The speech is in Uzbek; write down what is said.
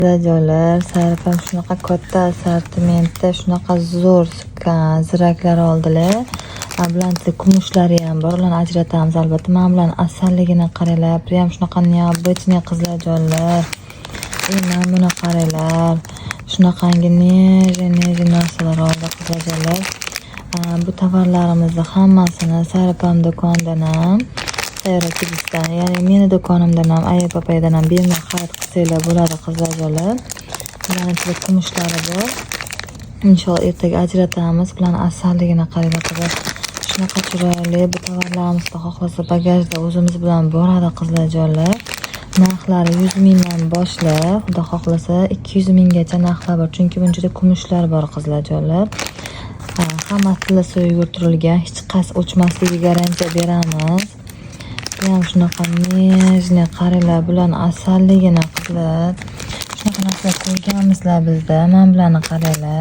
Joylar, sarpam shunaqa katta assortimentda shunaqa zo'r ziraklar oldilar. Bularning kumushlari ham bor, ularni ajratamiz albatta. Mana bularning asalligini qaranglar, prям shunaqa необычный qizlar joylar. Mana buni qaranglar. Shunaqangi neji narsalar oldi qizlar joylar. Bu tovarlarimizni hammasini sarpam do'konidan ham Sayrakidisdan, ya'ni meni do'konimdan ham, Ayapapaydan ham bemalol xarid qilsanglar bo'ladi qizlar joylar. Bularning ichida kumushlari bor. Inshaalloh ertaga ajratamiz. Bularning asalligini qaranglar qizlar. Shunaqa chiroyli. Bu tovarlarimizni xohlasa bagajda o'zimiz bilan boradi qizlar joylar. Narxlari 100 mingdan boshlab, xudo xohlasa 200 minggacha narxlar bor. Chunki buncha juda kumushlar bor qizlar joylar. Hamma tillasi yugurtirilgan, hech qaysi o'chmasligiga garantiya beramiz. Ham shunaqa nejni qaranglar, bularning asalligini qizlar. Shunaqa narsalar qo'yganmizlar bizda. Mana bularni qaranglar.